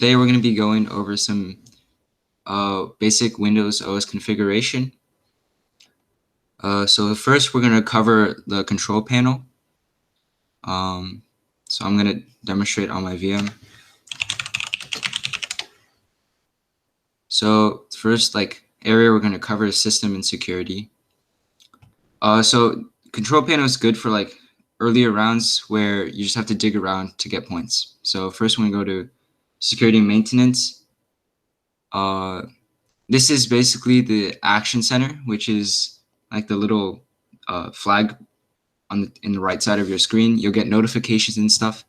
Today we're going to be going over some basic Windows OS configuration. So first we're going to cover the control panel. So I'm going to demonstrate on my VM. So first area we're going to cover is system and security. So control panel is good for earlier rounds where you just have to dig around to get points. So first we're going to go to security and maintenance. This is basically the action center, which is like the little flag in the right side of your screen. You'll get notifications and stuff.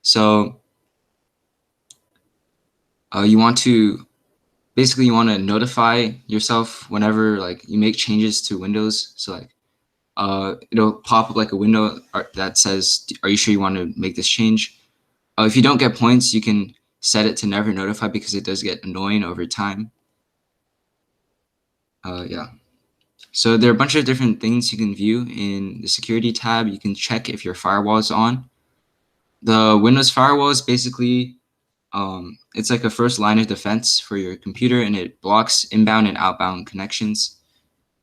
So you want to notify yourself whenever you make changes to Windows. So it'll pop up like a window that says, "Are you sure you want to make this change?" If you don't get points, you can set it to never notify because it does get annoying over time. Yeah. So there are a bunch of different things you can view in the security tab. You can check if your firewall is on. The Windows firewall is basically, it's like a first line of defense for your computer, and it blocks inbound and outbound connections.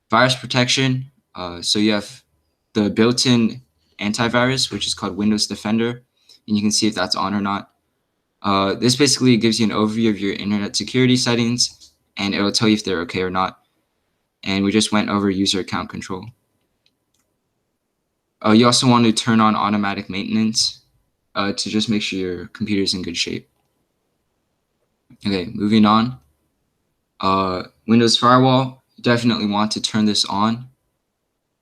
Virus protection, so you have the built-in antivirus, which is called Windows Defender, and you can see if that's on or not. This basically gives you an overview of your internet security settings, and it'll tell you if they're okay or not. And we just went over user account control. You also want to turn on automatic maintenance to just make sure your computer is in good shape. Okay, moving on. Windows Firewall, you definitely want to turn this on.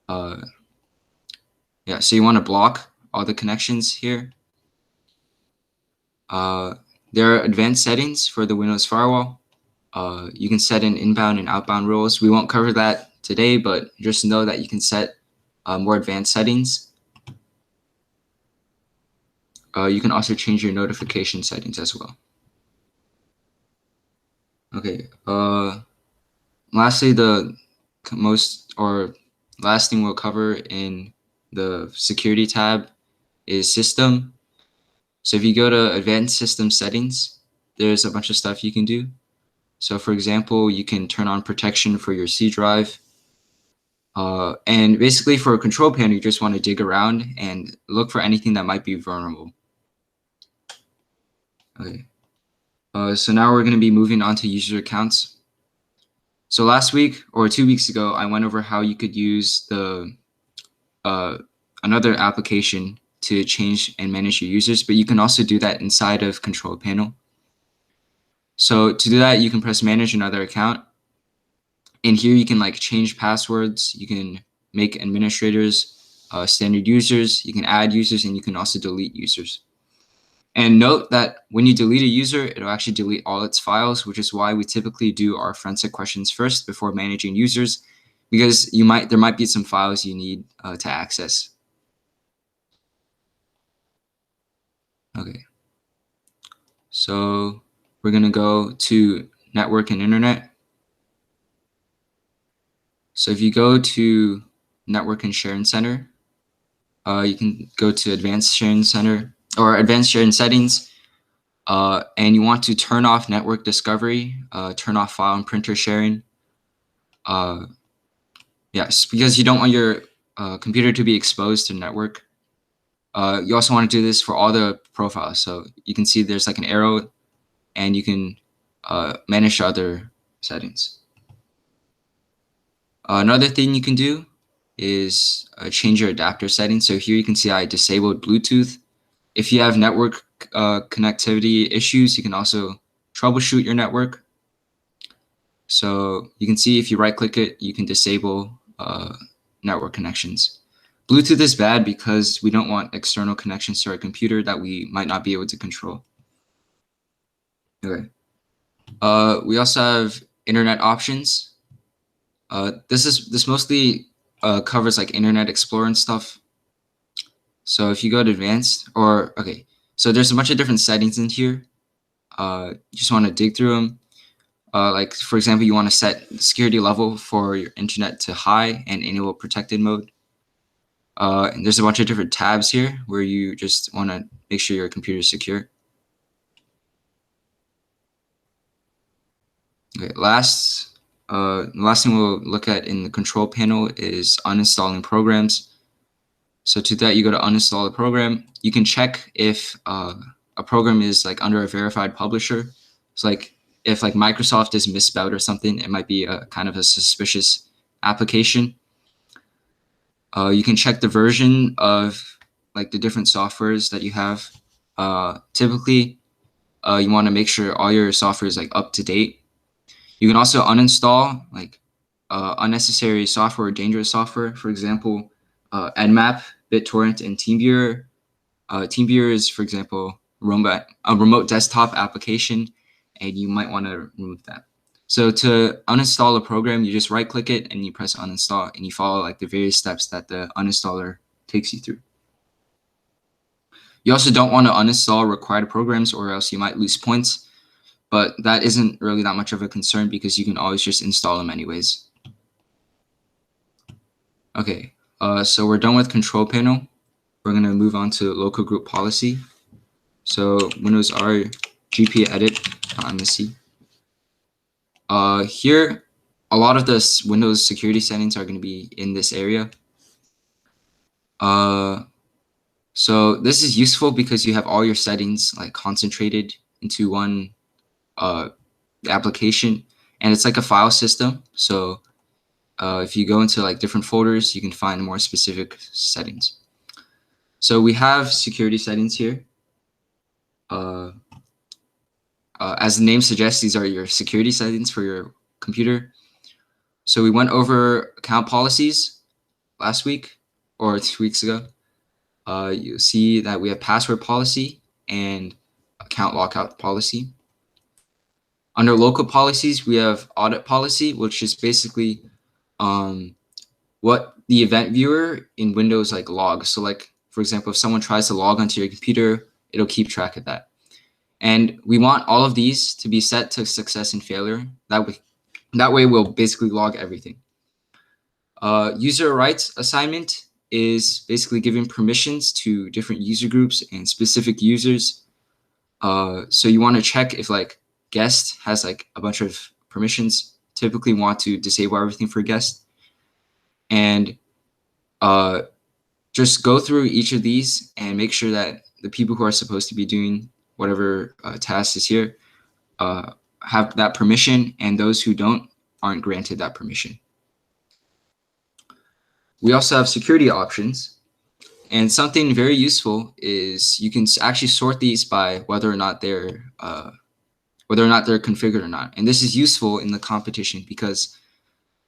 Yeah, so you want to block all the connections here. There are advanced settings for the Windows Firewall. You can set in inbound and outbound rules. We won't cover that today, but just know that you can set more advanced settings. You can also change your notification settings as well. Okay. Lastly, the last thing we'll cover in the security tab is system. So if you go to advanced system settings, there's a bunch of stuff you can do. So for example, you can turn on protection for your C drive. And basically for a control panel, you just want to dig around and look for anything that might be vulnerable. Okay. So now we're going to be moving on to user accounts. So last week or 2 weeks ago, I went over how you could use the another application to change and manage your users, but you can also do that inside of control panel. So to do that, you can press manage another account. And here you can change passwords. You can make administrators standard users. You can add users, and you can also delete users. And note that when you delete a user, it'll actually delete all its files, which is why we typically do our forensic questions first before managing users, because there might be some files you need to access. Okay. So we're going to go to network and internet. So if you go to network and sharing center, you can go to advanced sharing center or advanced sharing settings, and you want to turn off network discovery, turn off file and printer sharing. Yes, because you don't want your computer to be exposed to network. You also want to do this for all the profiles. So you can see there's an arrow, and you can manage other settings. Another thing you can do is change your adapter settings. So here you can see I disabled Bluetooth. If you have network connectivity issues, you can also troubleshoot your network. So you can see if you right click it, you can disable network connections. Bluetooth is bad because we don't want external connections to our computer that we might not be able to control. Okay. We also have internet options. This mostly covers Internet Explorer and stuff. So if you go to advanced, so there's a bunch of different settings in here. You just want to dig through them. For example, you want to set the security level for your internet to high and enable protected mode. And there's a bunch of different tabs here where you just want to make sure your computer is secure. Okay, last thing we'll look at in the control panel is uninstalling programs. So to that, you go to uninstall a program. You can check if a program is like under a verified publisher. So like if like Microsoft is misspelled or something, it might be a kind of a suspicious application. You can check the version of like the different softwares that you have. Typically, you want to make sure all your software is like up to date. You can also uninstall like unnecessary software or dangerous software. For example, Nmap, BitTorrent, and TeamViewer. TeamViewer is, for example, a remote desktop application, and you might want to remove that. So to uninstall a program, you just right-click it and you press uninstall, and you follow like the various steps that the uninstaller takes you through. You also don't want to uninstall required programs, or else you might lose points. But that isn't really that much of a concern because you can always just install them anyways. Okay, so we're done with control panel. We're going to move on to local group policy. So Windows R gpedit.msc. Here, a lot of the Windows security settings are going to be in this area. So this is useful because you have all your settings like concentrated into one application, and it's like a file system. So if you go into like different folders, you can find more specific settings. So we have security settings here. As the name suggests, these are your security settings for your computer. So we went over account policies last week or 2 weeks ago. You'll see that we have password policy and account lockout policy. Under local policies, we have audit policy, which is basically what the event viewer in Windows like logs. So like, for example, if someone tries to log onto your computer, it'll keep track of that. And we want all of these to be set to success and failure. That way we'll basically log everything. User rights assignment is basically giving permissions to different user groups and specific users. So you want to check if like guest has like a bunch of permissions. Typically want to disable everything for guest. And just go through each of these and make sure that the people who are supposed to be doing whatever task is here have that permission, and those who don't aren't granted that permission. We also have security options, and something very useful is you can actually sort these by whether or not they're configured or not. And this is useful in the competition because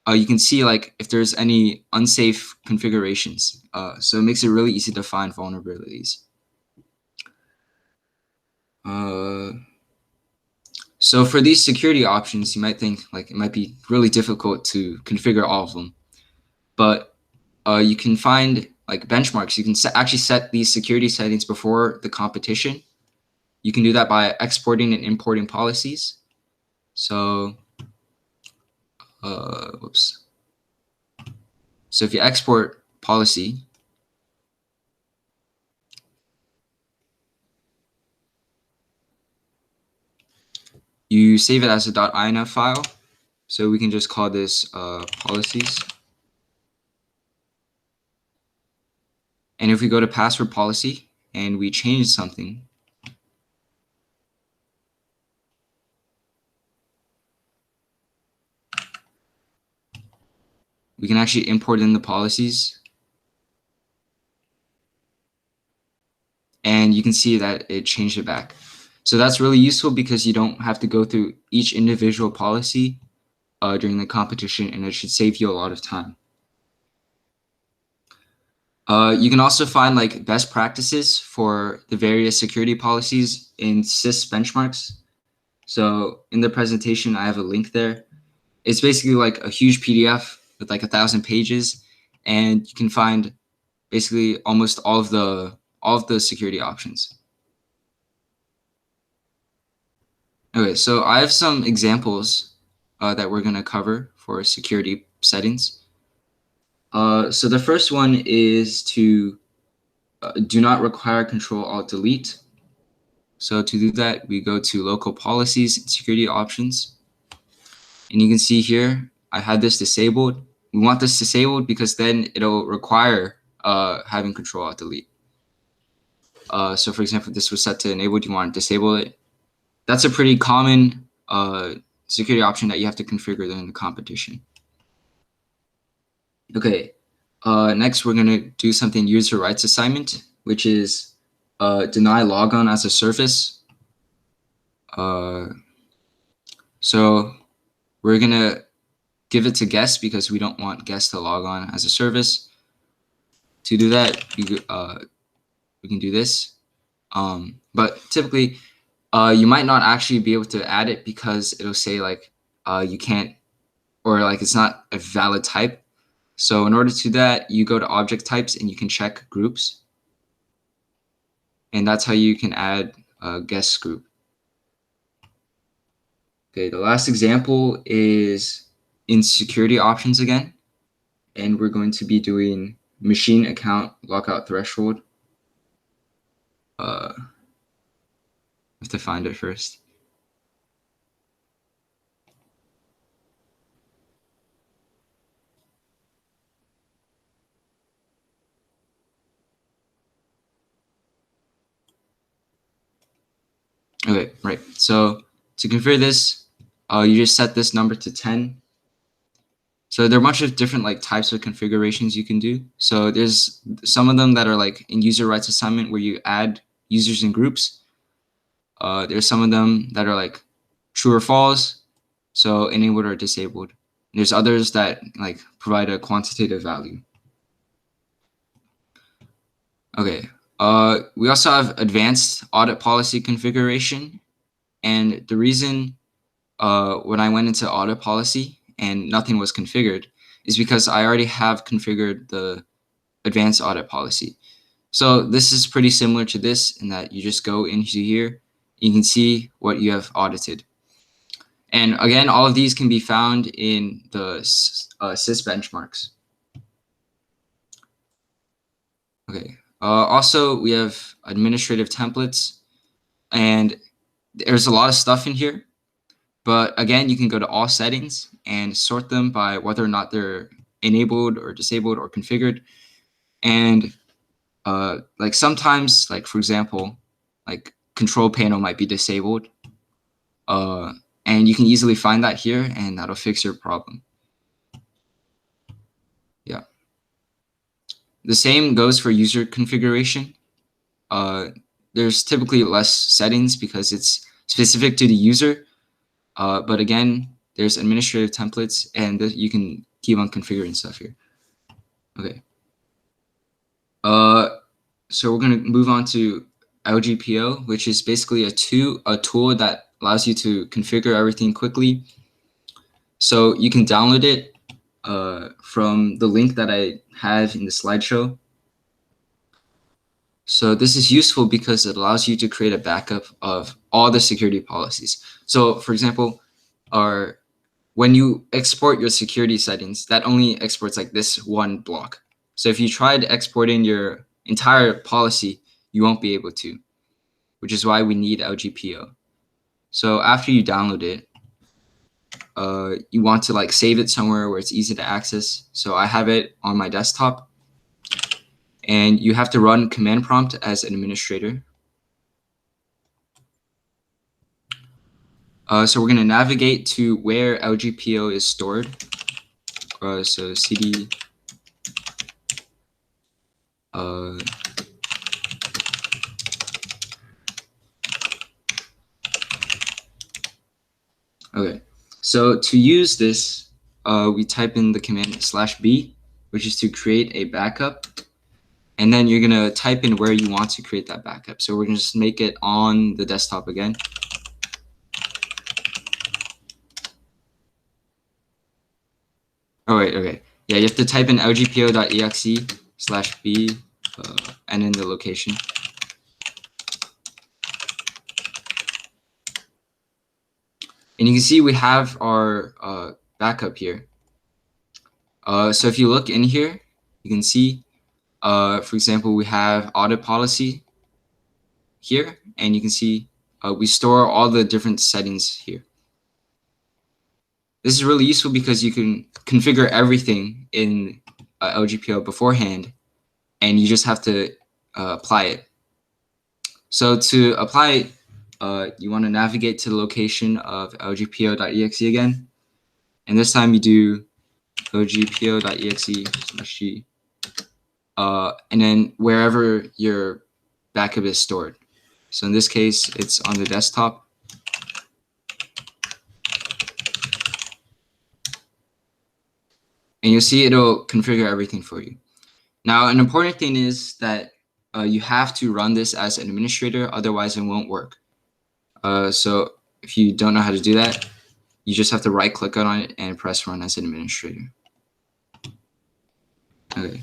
you can see like if there's any unsafe configurations. So it makes it really easy to find vulnerabilities. So for these security options, you might think like it might be really difficult to configure all of them, but you can find like benchmarks. You can actually set these security settings before the competition. You can do that by exporting and importing policies. So, whoops. So if you export policy, you save it as a .inf file. So we can just call this policies. And if we go to password policy and we change something, we can actually import in the policies. And you can see that it changed it back. So that's really useful because you don't have to go through each individual policy during the competition, and it should save you a lot of time. You can also find like best practices for the various security policies in CIS benchmarks. So in the presentation, I have a link there. It's basically like a huge PDF with like 1,000 pages, and you can find basically almost all of the security options. Okay, so I have some examples that we're going to cover for security settings. So the first one is to do not require Control-Alt-Delete. So to do that, we go to local policies and security options. And you can see here, I had this disabled. We want this disabled because then it'll require having Control-Alt-Delete. So for example, this was set to enabled, you want to disable it. That's a pretty common security option that you have to configure during the competition. Okay, next we're going to do something user rights assignment, which is deny logon as a service. So we're going to give it to guests because we don't want guests to log on as a service. To do that, we can do this. But typically, you might not actually be able to add it because it'll say like you can't, or like it's not a valid type. So in order to do that, you go to object types and you can check groups. And that's how you can add a guest group. Okay, the last example is in security options again. And we're going to be doing machine account lockout threshold. I have to find it first. Okay, right. So to configure this, you just set this number to 10. So there are a bunch of different like types of configurations you can do. So there's some of them that are like in user rights assignment where you add users and groups. There's some of them that are like true or false, so enabled or disabled. There's others that like provide a quantitative value. Okay. We also have advanced audit policy configuration, and the reason when I went into audit policy and nothing was configured is because I already have configured the advanced audit policy. So this is pretty similar to this in that you just go into here, you can see what you have audited. And again, all of these can be found in the CIS benchmarks. Okay. Also, we have administrative templates, and there's a lot of stuff in here. But again, you can go to all settings and sort them by whether or not they're enabled or disabled or configured. And like sometimes, like for example, like control panel might be disabled. And you can easily find that here and that'll fix your problem. Yeah. The same goes for user configuration. There's typically less settings because it's specific to the user. But again, there's administrative templates and you can keep on configuring stuff here. Okay. So we're going to move on to LGPO, which is basically a tool that allows you to configure everything quickly. So you can download it from the link that I have in the slideshow. So this is useful because it allows you to create a backup of all the security policies. So for example, when you export your security settings, that only exports like this one block. So if you tried exporting your entire policy, you won't be able to, which is why we need LGPO. So after you download it, you want to like save it somewhere where it's easy to access. So I have it on my desktop, and you have to run command prompt as an administrator. So we're going to navigate to where LGPO is stored. So cd okay, so to use this, we type in the command /b, which is to create a backup. And then you're going to type in where you want to create that backup. So we're going to just make it on the desktop again. Oh, wait, okay. Yeah, you have to type in lgpo.exe/b and then the location. And you can see we have our backup here. So if you look in here, you can see, for example, we have audit policy here, and you can see we store all the different settings here. This is really useful because you can configure everything in LGPO beforehand, and you just have to apply it. So to apply it, you want to navigate to the location of lgpo.exe again, and this time you do lgpo.exe/g, and then wherever your backup is stored. So in this case, it's on the desktop. And you'll see it'll configure everything for you. Now, an important thing is that you have to run this as an administrator, otherwise it won't work. So if you don't know how to do that, you just have to right-click on it and press run as an administrator. Okay.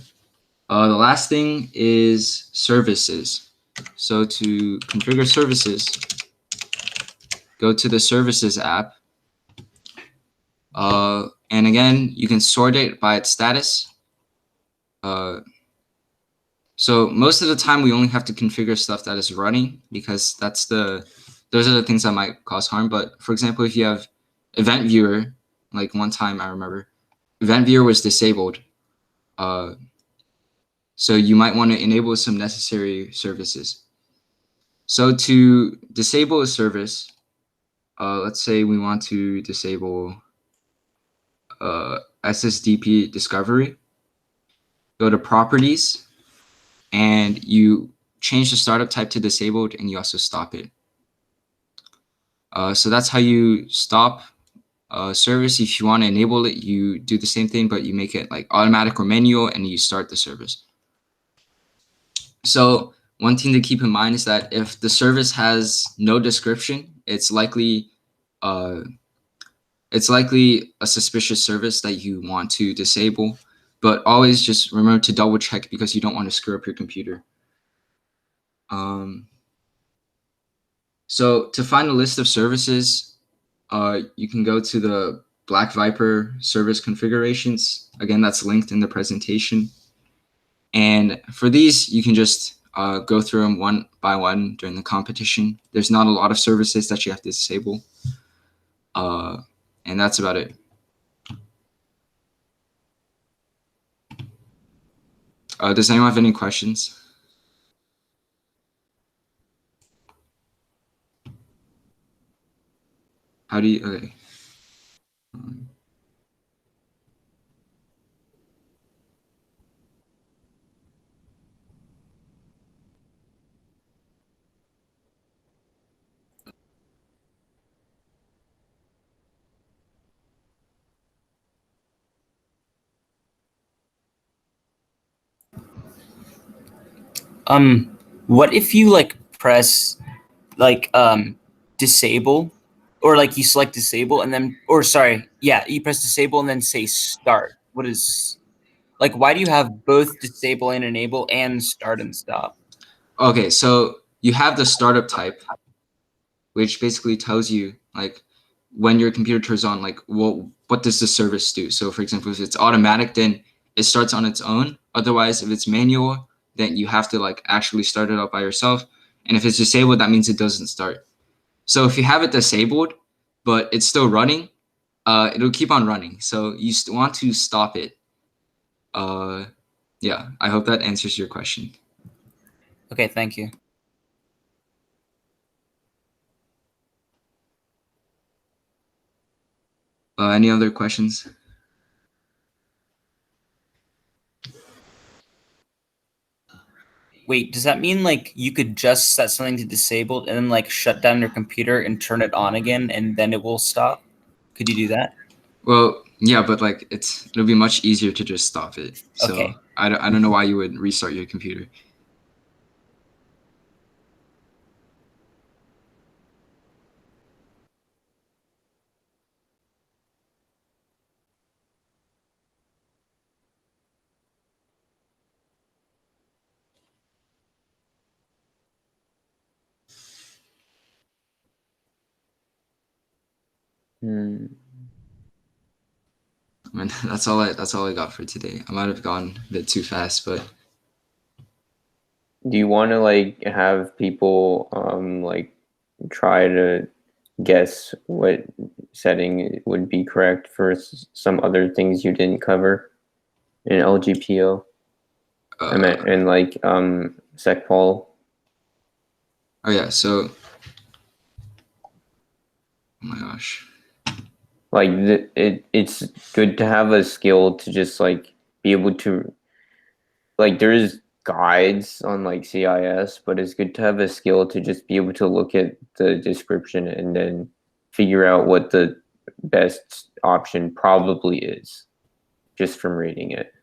The last thing is services. So to configure services, go to the services app. And again, you can sort it by its status. So most of the time we only have to configure stuff that is running, because those are the things that might cause harm. But for example, if you have event viewer, like one time I remember, event viewer was disabled. So you might want to enable some necessary services. So to disable a service, let's say we want to disable SSDP discovery. Go to properties, and you change the startup type to disabled, and you also stop it. So that's how you stop a service. If you want to enable it, you do the same thing, but you make it like automatic or manual, and you start the service. So one thing to keep in mind is that if the service has no description, it's likely a suspicious service that you want to disable. But always just remember to double check, because you don't want to screw up your computer. So to find a list of services, you can go to the Black Viper service configurations. Again, that's linked in the presentation. And for these, you can just go through them one by one during the competition. There's not a lot of services that you have to disable. And that's about it. Does anyone have any questions? How do you, okay. What if you like press like disable, or like you select disable and then, or sorry, yeah, you press disable and then say start? What is, like, why do you have both disable and enable and start and stop? Okay, so you have the startup type, which basically tells you like when your computer turns on, like what does the service do. So for example, if it's automatic, then it starts on its own. Otherwise, if it's manual, then you have to like actually start it up by yourself. And if it's disabled, that means it doesn't start. So if you have it disabled, but it's still running, it'll keep on running. So you want to stop it. Yeah, I hope that answers your question. Okay, thank you. Any other questions? Wait, does that mean like you could just set something to disabled and then like shut down your computer and turn it on again and then it will stop? Could you do that? Well, yeah, but like it'll be much easier to just stop it. So Okay. I don't know why you would restart your computer. I mean, that's all I got for today. I might have gone a bit too fast, but Do you want to like have people like try to guess what setting would be correct for some other things you didn't cover in LGPO. I meant in like SecPol. Oh yeah, so oh my gosh. Like it's good to have a skill to just like be able to, like, there's guides on like CIS, but it's good to have a skill to just be able to look at the description and then figure out what the best option probably is just from reading it.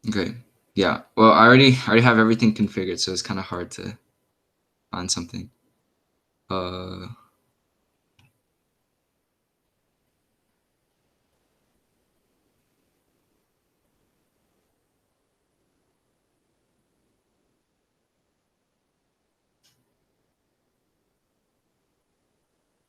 Okay. Yeah. Well, I already have everything configured, so it's kind of hard to find something.